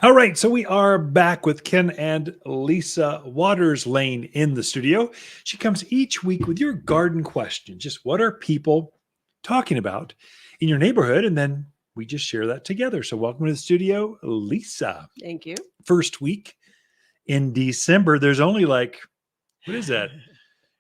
All right, so we are back with Ken and Lisa Lain in the studio. She comes each week with your garden question. Just what are people talking about in your neighborhood? And then we just share that together. So welcome to the studio, Lisa. Thank you. First week in December. There's only like, what is that?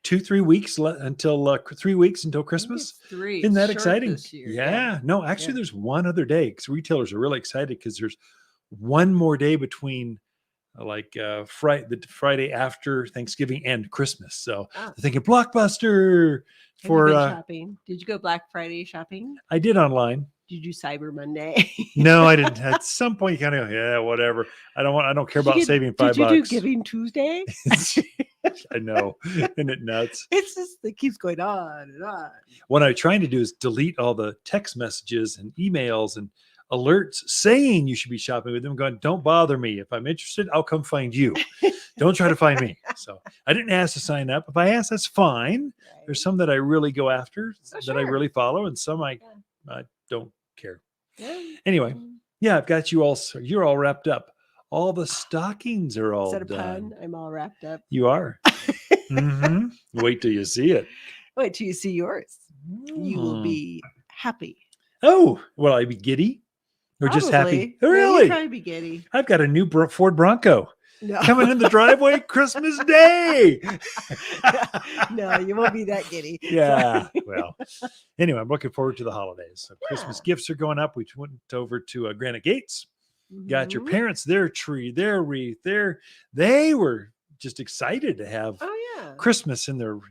2-3 weeks until 3 weeks until Christmas. Three. Isn't that Short exciting? this year. Yeah. No, actually, there's one other day because retailers are really excited because there's one more day between the Friday after Thanksgiving and Christmas. So they're thinking Blockbuster for shopping. Did you go Black Friday shopping? I did online. Did you do Cyber Monday? No, I didn't. At some point, you kind of go, yeah, whatever. I don't care about saving $5. Did you do Giving Tuesday? I know. Isn't it nuts? It's just, it keeps going on and on. What I'm trying to do is delete all the text messages and emails and alerts saying you should be shopping with them, going, don't bother me. If I'm interested, I'll come find you. Don't try to find me. So I didn't ask to sign up. If I ask, that's fine. Right. There's some that I really go after, that I really follow, and some I don't care. Yeah. Anyway, I've got you all. You're all wrapped up. All the stockings are all done. Is that a pun? I'm all wrapped up. You are. Mm-hmm. Wait till you see it. Wait till you see yours. You will be happy. Oh, will I be giddy? Or Probably. Just happy? Really? You'll probably be giddy. I've got a new Ford Bronco coming in the driveway Christmas Day. No, you won't be that giddy. Yeah. Well, anyway, I'm looking forward to the holidays. So Christmas gifts are going up. We went over to Granite Gates. Got your parents, their tree, their wreath. They were just excited to have Christmas in their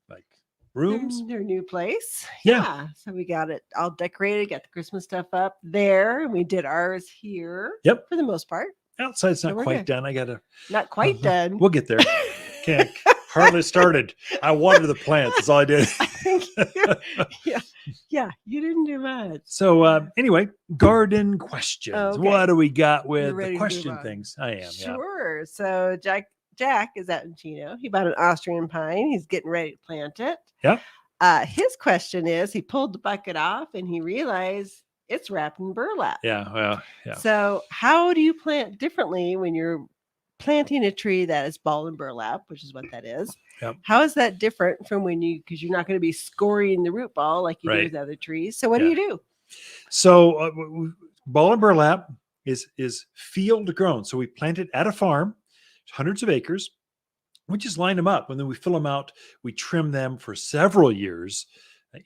like rooms. Their new place. Yeah. So we got it all decorated, got the Christmas stuff up there, and we did ours here. Yep. For the most part. Outside's not quite done. I gotta not quite done. We'll get there. Can't hardly started. I watered the plants. That's all I did. Yeah, you didn't do much. So anyway, garden questions. Okay. What do we got with the question things? I am. Sure. Yeah. So Jack is out in Chino. He bought an Austrian pine. He's getting ready to plant it. Yeah. His question is, he pulled the bucket off and he realized it's wrapped in burlap. Yeah. Well, yeah. So how do you plant differently when you're planting a tree that is ball and burlap, which is what that is? Yep. How is that different from because you're not going to be scoring the root ball like you do with other trees? So what do you do? So ball and burlap is field grown. So we plant it at a farm, hundreds of acres. We just line them up, and then we fill them out. We trim them for several years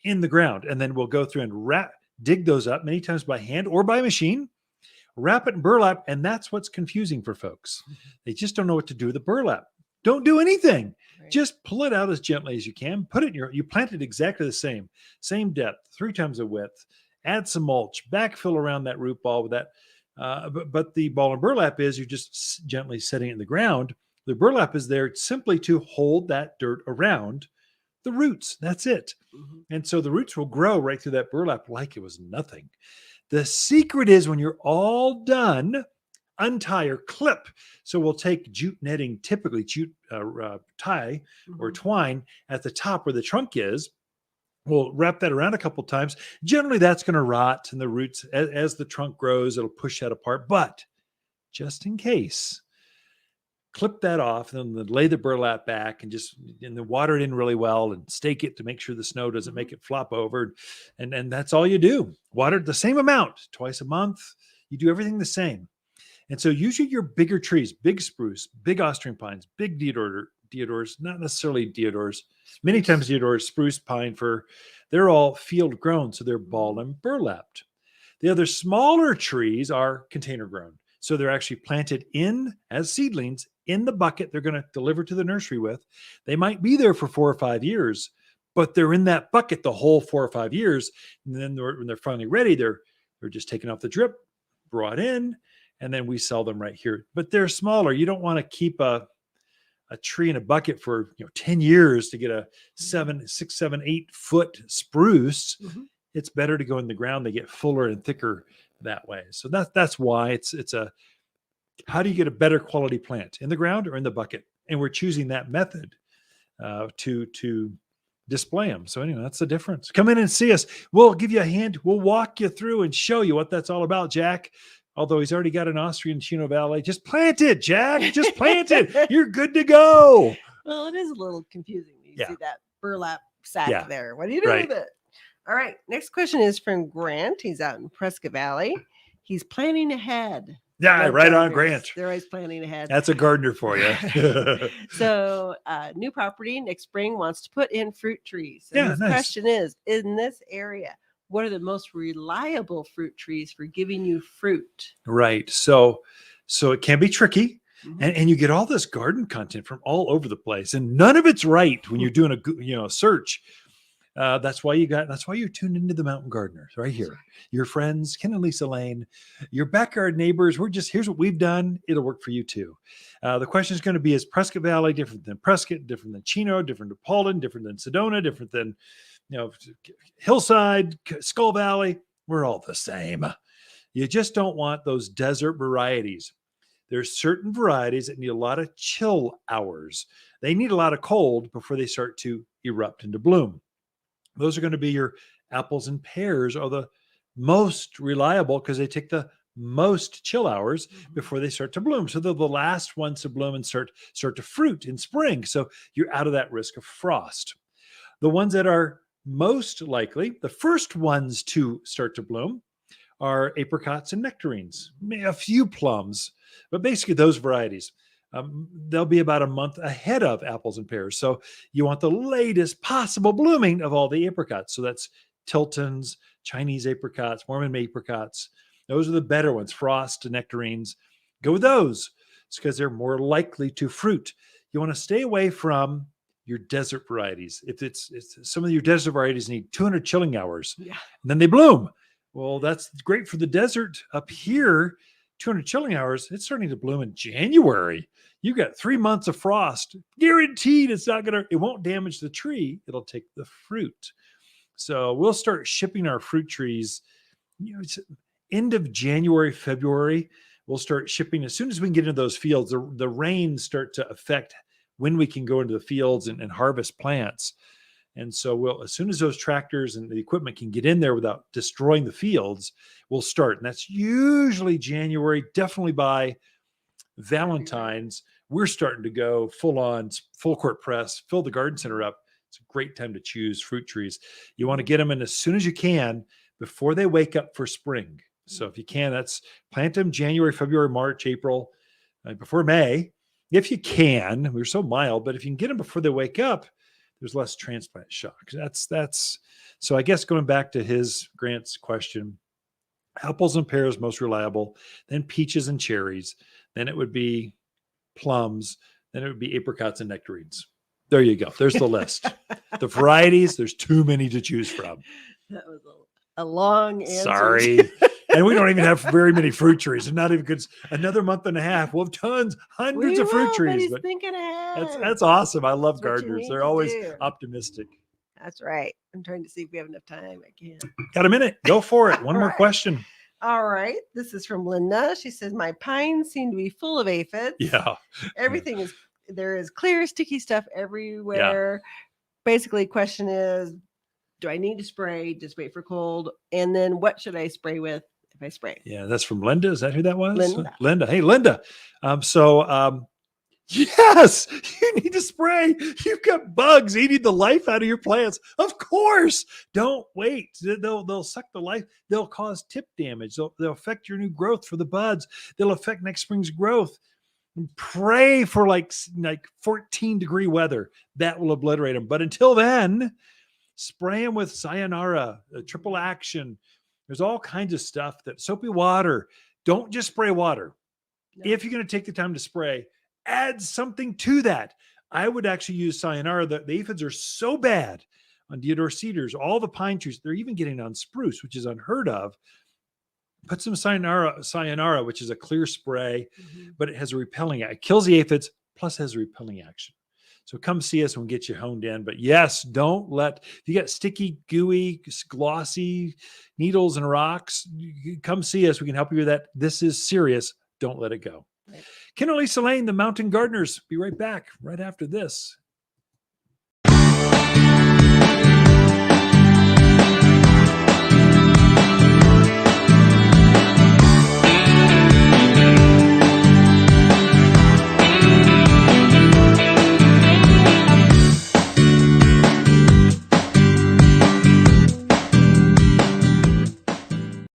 in the ground, and then we'll go through and dig those up many times by hand or by machine, wrap it in burlap, and that's what's confusing for folks. They just don't know what to do with the burlap. Don't do anything. Right. Just pull it out as gently as you can. Put it you plant it exactly the same depth, 3 times the width. Add some mulch, backfill around that root ball with that. But the ball and burlap is you're just gently setting it in the ground. The burlap is there simply to hold that dirt around the roots. That's it. Mm-hmm. And so the roots will grow right through that burlap like it was nothing. The secret is when you're all done, untie or clip. So we'll take jute netting, typically jute tie or twine at the top where the trunk is. We'll wrap that around a couple times. Generally, that's going to rot, and the roots, as the trunk grows, it'll push that apart. But just in case, clip that off, and then lay the burlap back and then water it in really well and stake it to make sure the snow doesn't make it flop over. And that's all you do. Water the same amount twice a month. You do everything the same. And so usually your bigger trees, big spruce, big Austrian pines, big deodars, not necessarily deodars, many times deodars, spruce, pine, fir, they're all field grown. So they're ball and burlapped. The other smaller trees are container grown. So they're actually planted in as seedlings in the bucket they're going to deliver to the nursery with. They might be there for 4 or 5 years, but they're in that bucket the whole 4 or 5 years. And then when they're finally ready, they're just taken off the drip, brought in, and then we sell them right here. But they're smaller. You don't want to keep a tree in a bucket for 10 years to get a 6, 7, 8 foot spruce. Mm-hmm. It's better to go in the ground. They get fuller and thicker that way. So that's why it's how do you get a better quality plant, in the ground or in the bucket? And we're choosing that method to display them. So anyway, that's the difference. Come in and see us. We'll give you a hand. We'll walk you through and show you what that's all about, Jack. Although he's already got an Austrian Chino Valley. Just plant it, Jack. Just plant it. You're good to go. Well, it is a little confusing. You Yeah. see that burlap sack Yeah. there. What do you do Right. with it? All right. Next question is from Grant. He's out in Prescott Valley. He's planning ahead. Yeah, Love right on, gardeners. Grant. They're always planning ahead. That's a gardener for you. So, new property next spring wants to put in fruit trees. So Yeah, his nice. question is, in this area, what are the most reliable fruit trees for giving you fruit? Right. So it can be tricky. Mhm. And you get all this garden content from all over the place, and none of it's right when you're doing a search. That's why you tuned into the Mountain Gardeners right here. Your friends, Ken and Lisa Lain, your backyard neighbors. Here's what we've done. It'll work for you too. The question is going to be: is Prescott Valley different than Prescott? Different than Chino? Different than Paulden? Different than Sedona? Different than Hillside, Skull Valley? We're all the same. You just don't want those desert varieties. There's certain varieties that need a lot of chill hours. They need a lot of cold before they start to erupt into bloom. Those are going to be your apples and pears are the most reliable because they take the most chill hours before they start to bloom. So they're the last ones to bloom and start to fruit in spring. So you're out of that risk of frost. The ones that are most likely, the first ones to start to bloom are apricots and nectarines, a few plums, but basically those varieties. They'll be about a month ahead of apples and pears. So you want the latest possible blooming of all the apricots. So that's Tilton's, Chinese apricots, Mormon apricots. Those are the better ones, frost and nectarines. Go with those. It's because they're more likely to fruit. You want to stay away from your desert varieties. If it's some of your desert varieties need 200 chilling hours, and then they bloom. Well, that's great for the desert. Up here, 200 chilling hours, it's starting to bloom in January. You've got 3 months of frost. Guaranteed it won't damage the tree. It'll take the fruit. So we'll start shipping our fruit trees, it's end of January, February. We'll start shipping as soon as we can get into those fields. The rains start to affect when we can go into the fields and harvest plants. And so as soon as those tractors and the equipment can get in there without destroying the fields, we'll start. And that's usually January, definitely by Valentine's. We're starting to go full court press, fill the garden center up. It's a great time to choose fruit trees. You want to get them in as soon as you can before they wake up for spring. So if you can, that's plant them January, February, March, April, before May. If you can, we're so mild, but if you can get them before they wake up, there's less transplant shock. That's so I guess going back to Grant's question, apples and pears most reliable, then peaches and cherries, then it would be plums, then it would be apricots and nectarines. There you go. There's the list. The varieties, there's too many to choose from. That was a long answer. Sorry. And we don't even have very many fruit trees. And not even good. Another month and a half. We'll have hundreds of fruit trees. But thinking ahead. That's awesome. I love That's what you gardeners. need They're to always do. optimistic. That's right. I'm trying to see if we have enough time. I can't. Got a minute. Go for it. One All more right. question. All right. This is from Linda. She says, my pines seem to be full of aphids. Yeah. Everything there is clear, sticky stuff everywhere. Basically, question is, do I need to spray? Just wait for cold. And then what should I spray with if I spray? Yeah, that's from Linda. Is that who that was? Linda. Hey, Linda. Yes, you need to spray. You've got bugs eating the life out of your plants. Of course. Don't wait. They'll suck the life. They'll cause tip damage. They'll affect your new growth for the buds. They'll affect next spring's growth. Pray for like 14-degree weather. That will obliterate them. But until then, spray them with sayonara, triple action. There's all kinds of stuff that soapy water. Don't just spray water. No. If you're going to take the time to spray, add something to that. I would actually use sayonara. The aphids are so bad on deodar cedars, all the pine trees. They're even getting on spruce, which is unheard of. Put some sayonara, which is a clear spray, but it has a repelling action. It kills the aphids, plus has a repelling action. So come see us and we'll get you honed in. But yes, if you got sticky, gooey, glossy needles and rocks, come see us. We can help you with that. This is serious. Don't let it go. Right. Ken and Lisa Lain, the Mountain Gardeners. Be right back right after this.